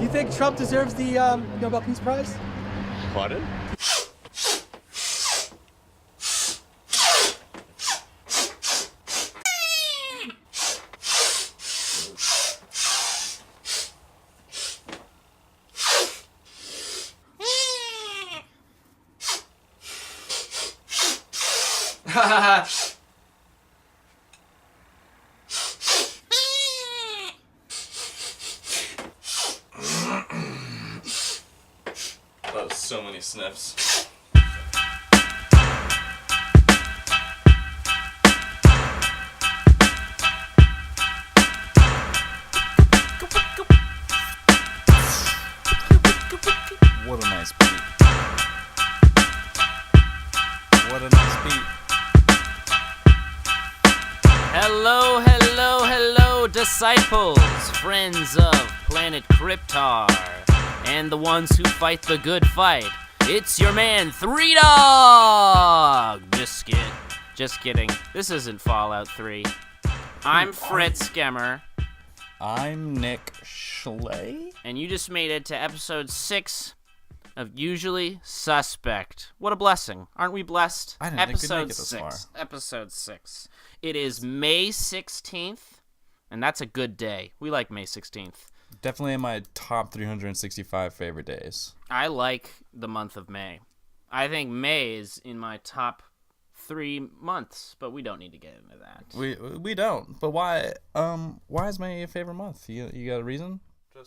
you think Trump deserves the Nobel Peace Prize? Pardon? That was so many sniffs. What a nice beat. What a nice beat. Hello, hello, hello, disciples, friends of planet Kryptar, and the ones who fight the good fight. It's your man, Three Dog Biscuit. Just kidding. This isn't Fallout 3. I'm Fritz Gemmer. I'm Nick Schley. And you just made it to episode 6 of Usually Suspect. What a blessing. Aren't we blessed? I didn't think we'd make it Episode this far. 6. Episode 6. It is May 16th, and that's a good day. We like May 16th. Definitely in my top 365 favorite days. I like the month of May. I think May is in my top 3 months, but we don't need to get into that. We don't. But why is May your favorite month? You got a reason?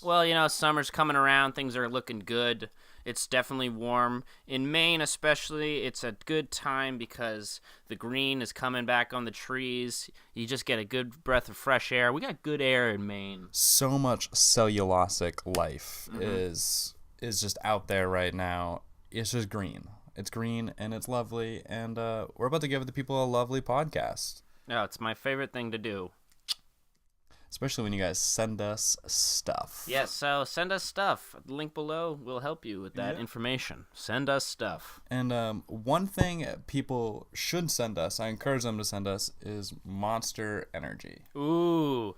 Well, summer's coming around. Things are looking good. It's definitely warm. In Maine especially, it's a good time because the green is coming back on the trees. You just get a good breath of fresh air. We got good air in Maine. So much cellulosic life is just out there right now. It's just green. It's green and it's lovely, and we're about to give the people a lovely podcast. No, it's my favorite thing to do. Especially when you guys send us stuff. Yes, so send us stuff. The link below will help you with that information. Send us stuff. And one thing people should send us, I encourage them to send us, is Monster Energy. Ooh,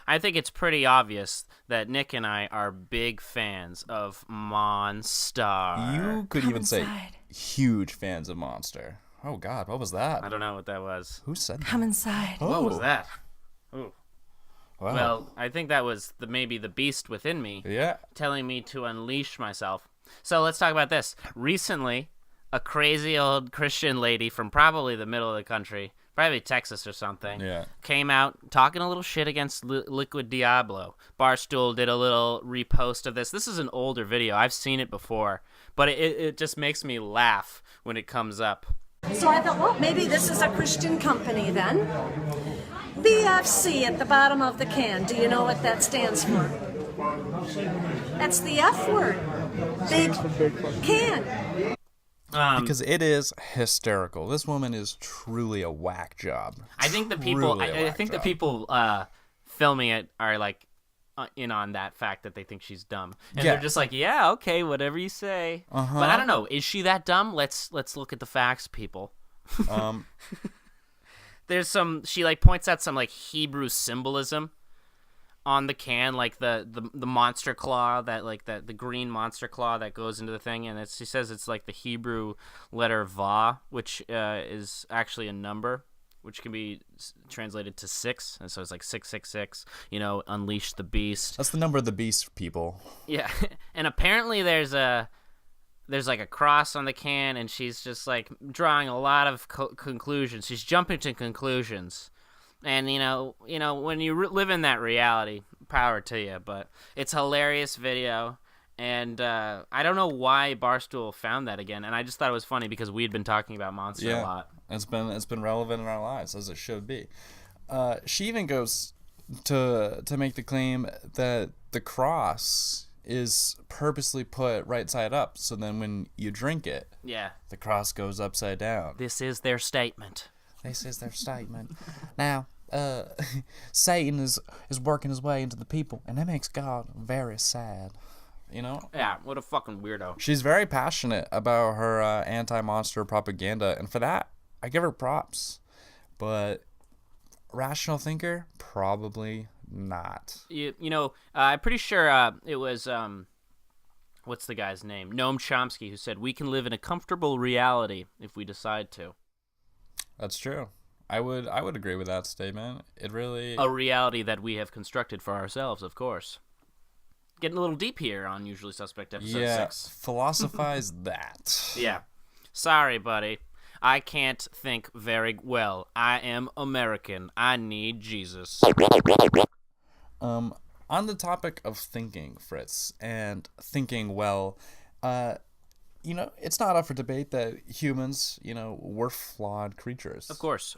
I think it's pretty obvious that Nick and I are big fans of Monster. You could even say huge fans of Monster. Oh, God, what was that? I don't know what that was. Who said that? Come inside. Oh. What was that? Ooh. Wow. Well, I think that was maybe the beast within me telling me to unleash myself. So let's talk about this. Recently, a crazy old Christian lady from probably the middle of the country, probably Texas or something, came out talking a little shit against Liquid Diablo. Barstool did a little repost of this. This is an older video. I've seen it before, but it just makes me laugh when it comes up. So I thought, well, maybe this is a Christian company then. BFC at the bottom of the can. Do you know what that stands for? That's the F word. Big can. Because it is hysterical. This woman is truly a whack job. I think the people filming it are like in on that fact that they think she's dumb, and they're just like, yeah, okay, whatever you say. But I don't know, is she that dumb? Let's look at the facts, people. There's she like points out some like Hebrew symbolism on the can, like the monster claw, that like the green monster claw that goes into the thing, and she says it's like the Hebrew letter Va, which is actually a number, which can be translated to 6, and so it's like 666. Unleash the beast. That's the number of the beast, people. Yeah, and apparently there's like a cross on the can, and she's just like drawing a lot of conclusions. She's jumping to conclusions, and when you live in that reality, power to you. But it's a hilarious video, and I don't know why Barstool found that again, and I just thought it was funny because we had been talking about Monster a lot. It's been relevant in our lives, as it should be. She even goes to make the claim that the cross is purposely put right side up, so then when you drink it, the cross goes upside down. This is their statement. Now, Satan is working his way into the people, and that makes God very sad. Yeah, what a fucking weirdo. She's very passionate about her anti-monster propaganda, and for that, I give her props. But rational thinker, probably not. I'm pretty sure it was what's the guy's name? Noam Chomsky, who said we can live in a comfortable reality if we decide to. That's true. I would agree with that statement. It really a reality that we have constructed for ourselves, of course. Getting a little deep here on Usually Suspect episode 6. Philosophize that. Yeah. Sorry, buddy. I can't think very well. I am American. I need Jesus. On the topic of thinking, Fritz, and thinking well, it's not up for debate that humans, we're flawed creatures. Of course.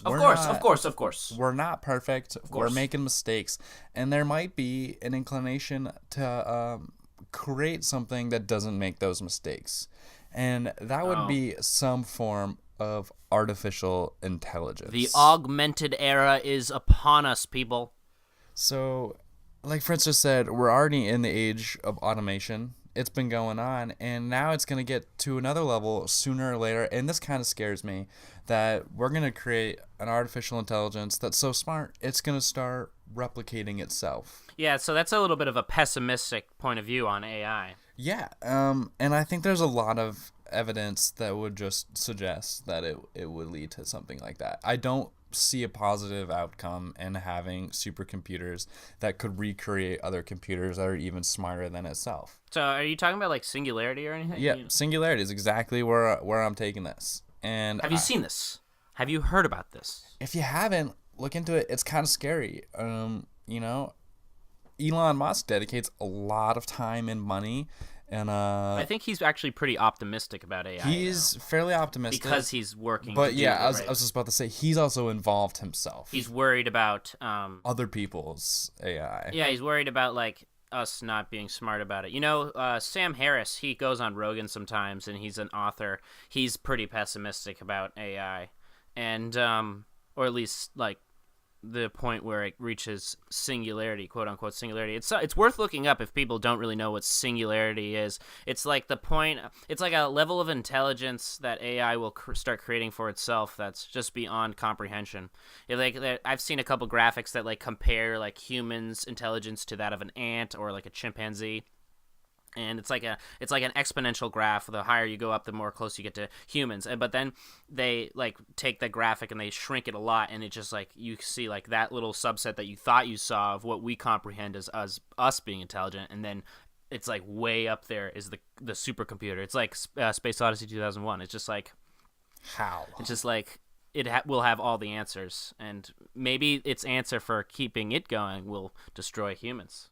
We're not perfect. We're making mistakes. And there might be an inclination to create something that doesn't make those mistakes. And that would be some form of artificial intelligence. The augmented era is upon us, people. So, like Fritz just said, we're already in the age of automation. It's been going on, and now it's going to get to another level sooner or later, and this kind of scares me, that we're going to create an artificial intelligence that's so smart, it's going to start replicating itself. Yeah, so that's a little bit of a pessimistic point of view on AI. Yeah, and I think there's a lot of evidence that would just suggest that it would lead to something like that. I don't see a positive outcome in having supercomputers that could recreate other computers that are even smarter than itself. So are you talking about like Singularity or anything? Yeah, Singularity is exactly where I'm taking this. And have you seen this? Have you heard about this? If you haven't, look into it. It's kind of scary. Elon Musk dedicates a lot of time and money. And I think he's actually pretty optimistic about AI. He's fairly optimistic because he's working. But I was just about to say he's also involved himself. He's worried about other people's AI. Yeah, he's worried about like us not being smart about it. Sam Harris, he goes on Rogan sometimes, and he's an author. He's pretty pessimistic about AI, and or at least like the point where it reaches singularity, quote unquote singularity. It's worth looking up if people don't really know what singularity is. It's like the point. It's like a level of intelligence that AI will start creating for itself that's just beyond comprehension. I've seen a couple graphics that like compare like humans' intelligence to that of an ant or like a chimpanzee. And it's like an exponential graph. The higher you go up, the more close you get to humans. But then they like take the graphic and they shrink it a lot, and it just like you see like that little subset that you thought you saw of what we comprehend as us being intelligent, and then it's like way up there is the supercomputer. It's like Space Odyssey 2001. It's just like how it's just like will have all the answers, and maybe its answer for keeping it going will destroy humans.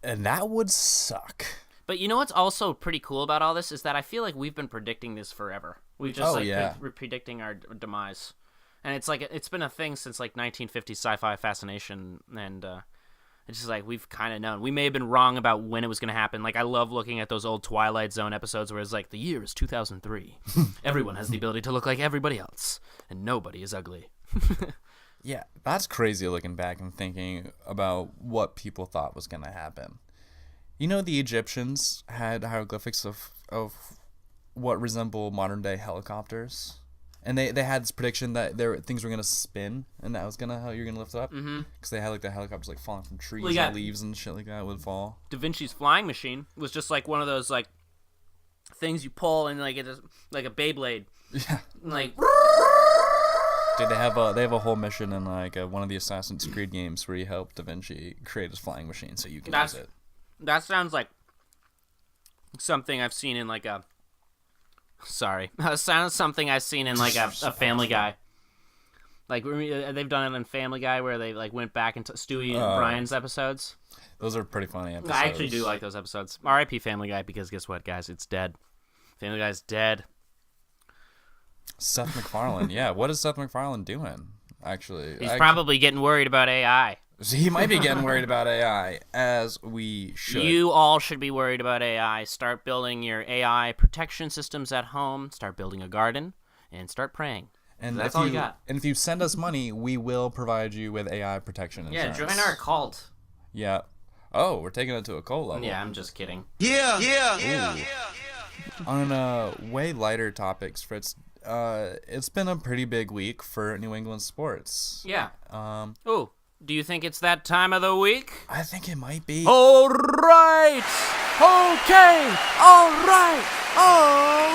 And that would suck. But you know what's also pretty cool about all this is that I feel like we've been predicting this forever. We've just predicting our demise. And it's like it's been a thing since like 1950s sci-fi fascination, and it's just like we've kind of known. We may have been wrong about when it was going to happen. Like I love looking at those old Twilight Zone episodes where it's like the year is 2003. Everyone has the ability to look like everybody else, and nobody is ugly. Yeah, that's crazy looking back and thinking about what people thought was going to happen. The Egyptians had hieroglyphics of what resemble modern-day helicopters. And they had this prediction that things were going to spin, and that was how you're going to lift it up. Because they had like the helicopters like falling from trees and leaves and shit like that would fall. Da Vinci's flying machine was just like one of those like things you pull and like it's like a Beyblade. Yeah. Like... Dude, they have a whole mission in like one of the Assassin's Creed games where you help Da Vinci create his flying machine so you can use it. That sounds like something I've seen in like a. Sorry, that sounds something I've seen in like a Family Guy. Like they've done it in Family Guy where they like went back into Stewie and Brian's episodes. Those are pretty funny episodes. I actually do like those episodes. R.I.P. Family Guy, because guess what, guys? It's dead. Family Guy's dead. Seth MacFarlane, yeah. What is Seth MacFarlane doing, actually? He's probably getting worried about AI. He might be getting worried about AI, as we should. You all should be worried about AI. Start building your AI protection systems at home. Start building a garden, and start praying. And that's all you got. And if you send us money, we will provide you with AI protection insurance. Yeah, join our cult. Yeah. Oh, we're taking it to a cult level. Yeah, I'm just kidding. Yeah. On way lighter topics, Fritz. It's been a pretty big week for New England sports. Yeah. Do you think it's that time of the week? I think it might be. All right. Okay. All right.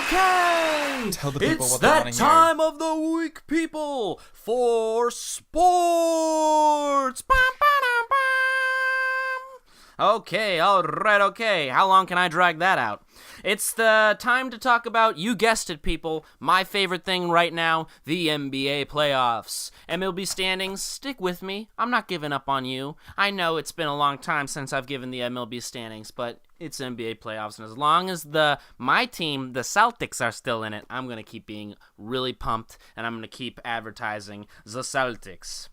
Okay. Tell the people it's what they want to hear. It's that time of the week, people, for sports. Bum, ba-dum, bum. Okay, all right, okay. How long can I drag that out? It's the time to talk about, you guessed it, people, my favorite thing right now, the NBA playoffs. MLB standings, stick with me. I'm not giving up on you. I know it's been a long time since I've given the MLB standings, but it's NBA playoffs, and as long as my team, the Celtics, are still in it, I'm going to keep being really pumped, and I'm going to keep advertising the Celtics.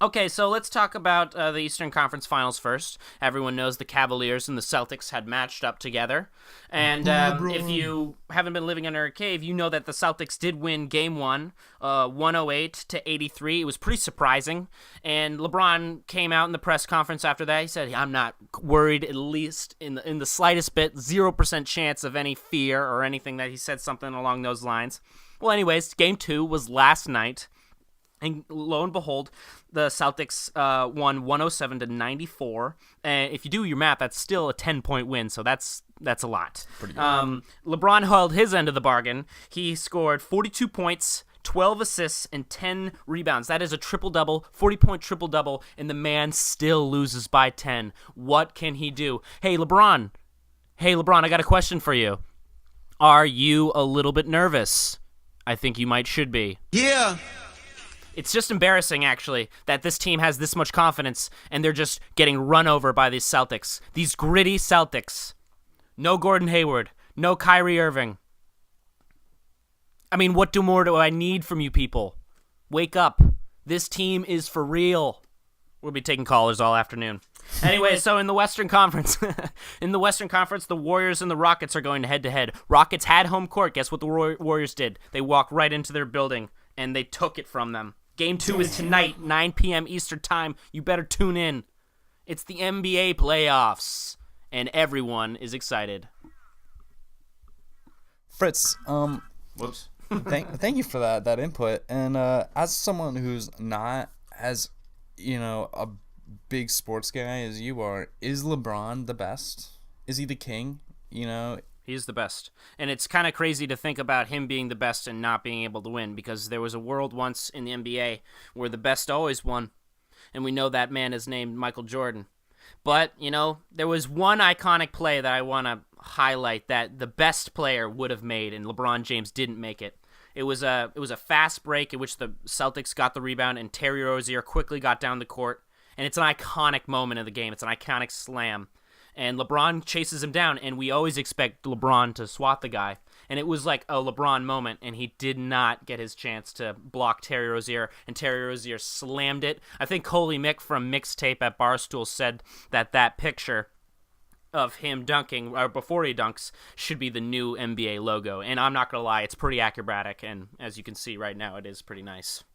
Okay, so let's talk about the Eastern Conference Finals first. Everyone knows the Cavaliers and the Celtics had matched up together. And if you haven't been living under a cave, you know that the Celtics did win Game 1, 108-83. It was pretty surprising. And LeBron came out in the press conference after that. He said, I'm not worried, at least in the slightest bit, 0% chance of any fear or anything, that he said something along those lines. Well, anyways, Game 2 was last night. And lo and behold, the Celtics won 107-94. And if you do your math, that's still a 10-point win, so that's a lot. Pretty good. LeBron held his end of the bargain. He scored 42 points, 12 assists, and 10 rebounds. That is a triple-double, 40-point triple-double, and the man still loses by 10. What can he do? Hey, LeBron, I got a question for you. Are you a little bit nervous? I think you should be. Yeah. It's just embarrassing, actually, that this team has this much confidence and they're just getting run over by these Celtics. These gritty Celtics. No Gordon Hayward. No Kyrie Irving. I mean, what more do I need from you people? Wake up. This team is for real. We'll be taking callers all afternoon. Anyway, so in the Western Conference, the Warriors and the Rockets are going head-to-head. Rockets had home court. Guess what the Warriors did? They walked right into their building, and they took it from them. Game 2 is tonight, 9 p.m. Eastern Time. You better tune in. It's the NBA playoffs, and everyone is excited. Fritz, Whoops. thank you for that input. And as someone who's not as, a big sports guy as you are, is LeBron the best? Is he the king? He's the best. And it's kind of crazy to think about him being the best and not being able to win, because there was a world once in the NBA where the best always won. And we know that man is named Michael Jordan. But, there was one iconic play that I want to highlight that the best player would have made, and LeBron James didn't make it. It was a fast break in which the Celtics got the rebound and Terry Rozier quickly got down the court. And it's an iconic moment of the game. It's an iconic slam. And LeBron chases him down, and we always expect LeBron to swat the guy. And it was like a LeBron moment, and he did not get his chance to block Terry Rozier, and Terry Rozier slammed it. I think Coley Mick from Mixtape at Barstool said that picture of him dunking, or before he dunks, should be the new NBA logo. And I'm not going to lie, it's pretty acrobatic, and as you can see right now, it is pretty nice.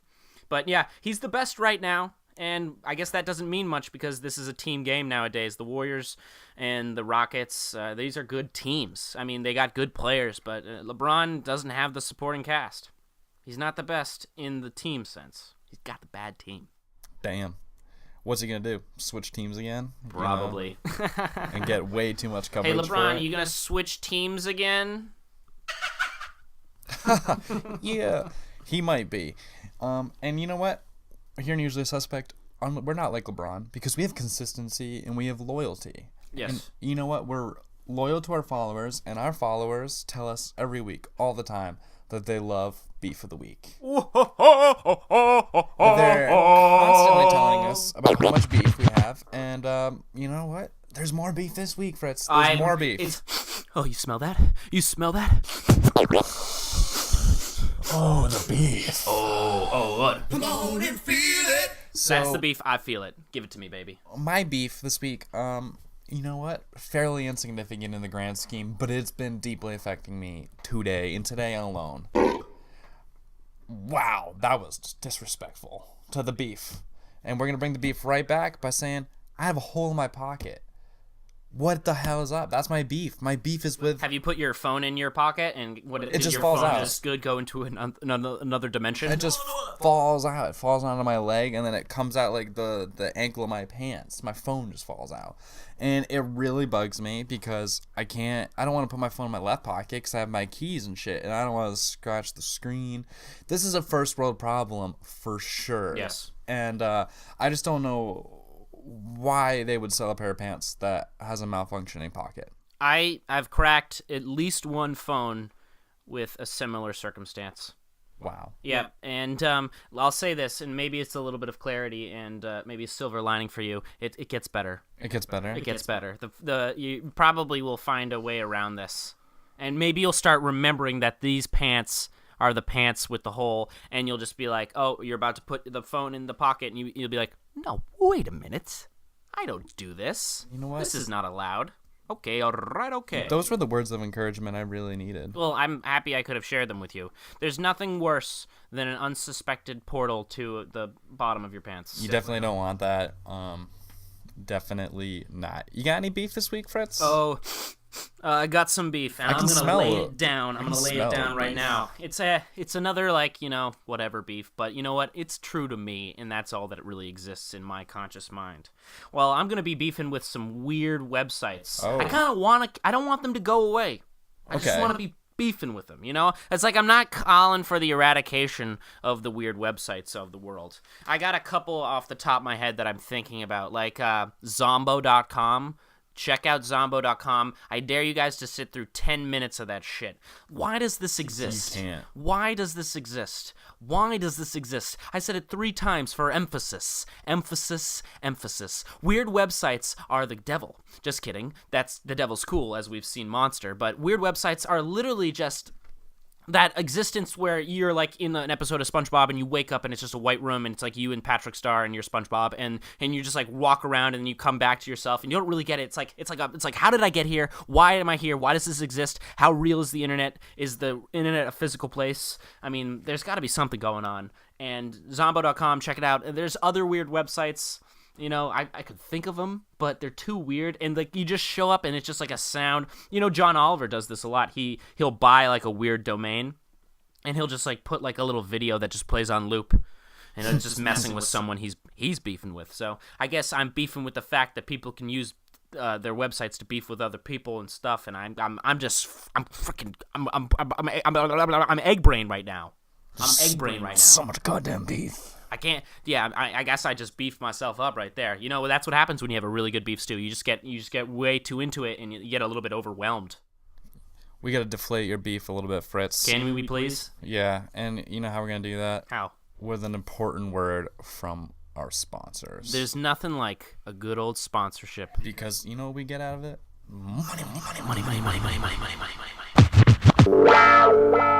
But yeah, he's the best right now. And I guess that doesn't mean much because this is a team game nowadays. The Warriors and the Rockets, these are good teams. I mean, they got good players, but LeBron doesn't have the supporting cast. He's not the best in the team sense. He's got the bad team. Damn. What's he going to do? Switch teams again? Probably. And get way too much coverage. Hey, LeBron, you going to switch teams again? Yeah, he might be. And you know what? Here in Usually a Suspect, we're not like LeBron because we have consistency and we have loyalty. Yes. And you know what? We're loyal to our followers, and our followers tell us every week, all the time, that they love Beef of the Week. They're constantly telling us about how much beef we have, and you know what? There's more beef this week, Fritz. There's more beef. Oh, you smell that? You smell that? Oh, the beef. Oh, what? Come on and feel it. So, that's the beef. I feel it. Give it to me, baby. My beef this week, you know what? Fairly insignificant in the grand scheme, but it's been deeply affecting me today, and today alone. Wow, that was disrespectful to the beef. And we're going to bring the beef right back by saying, I have a hole in my pocket. What the hell is up? That's my beef. My beef is with... Have you put your phone in your pocket and it just falls out? Just go into another dimension? It just falls out. It falls onto my leg, and then it comes out like the ankle of my pants. My phone just falls out. And it really bugs me because I don't want to put my phone in my left pocket because I have my keys and shit, and I don't want to scratch the screen. This is a first world problem for sure. Yes. And I just don't know why they would sell a pair of pants that has a malfunctioning pocket. I've cracked at least one phone with a similar circumstance. Wow. Yeah, and I'll say this, and maybe it's a little bit of clarity, and maybe a silver lining for you. It gets better. It gets better. It gets better. You probably will find a way around this, and maybe you'll start remembering that these pants are the pants with the hole, and you'll just be like, oh, you're about to put the phone in the pocket, and you'll be like, no, wait a minute. I don't do this. You know what? This is not allowed. Okay, all right, okay. Those were the words of encouragement I really needed. Well, I'm happy I could have shared them with you. There's nothing worse than an unsuspected portal to the bottom of your pants. You definitely don't want that. Definitely not. You got any beef this week, Fritz? Oh, I got some beef, and I'm gonna lay it down. I'm gonna lay it down right now. It's another whatever beef, but you know what? It's true to me, and that's all that really exists in my conscious mind. Well, I'm gonna be beefing with some weird websites. Oh. I don't want them to go away. I just want to be beefing with them, you know? It's like I'm not calling for the eradication of the weird websites of the world. I got a couple off the top of my head that I'm thinking about, like Zombo.com. Check out Zombo.com. I dare you guys to sit through 10 minutes of that shit. Why does this exist? You can't. Why does this exist? Why does this exist? I said it 3 times for emphasis. Emphasis, emphasis. Weird websites are the devil. Just kidding. That's the devil's cool, as we've seen Monster. But weird websites are literally just that existence where you're like in an episode of SpongeBob and you wake up and it's just a white room and it's like you and Patrick Star and you're SpongeBob and you just like walk around and then you come back to yourself and you don't really get it. It's like how did I get here? Why am I here? Why does this exist? How real is the internet? Is the internet a physical place? I mean, there's got to be something going on. And Zombo.com, check it out. And there's other weird websites. You know, I could think of them, but they're too weird. And like you just show up and it's just like a sound. You know, John Oliver does this a lot. He'll buy like a weird domain, and he'll just like put like a little video that just plays on loop, and it's just messing with someone he's beefing with. So I guess I'm beefing with the fact that people can use their websites to beef with other people and stuff. And I'm egg brain right now. I'm egg brain right now. So much goddamn beef. I can't. Yeah, I guess I just beefed myself up right there. You know, that's what happens when you have a really good beef stew. You just get way too into it, and you get a little bit overwhelmed. We got to deflate your beef a little bit, Fritz. Can we please? Yeah, and you know how we're gonna do that? How? With an important word from our sponsors. There's nothing like a good old sponsorship. Because you know what we get out of it? Money, money, money, money, money, money, money, money, money, money, money.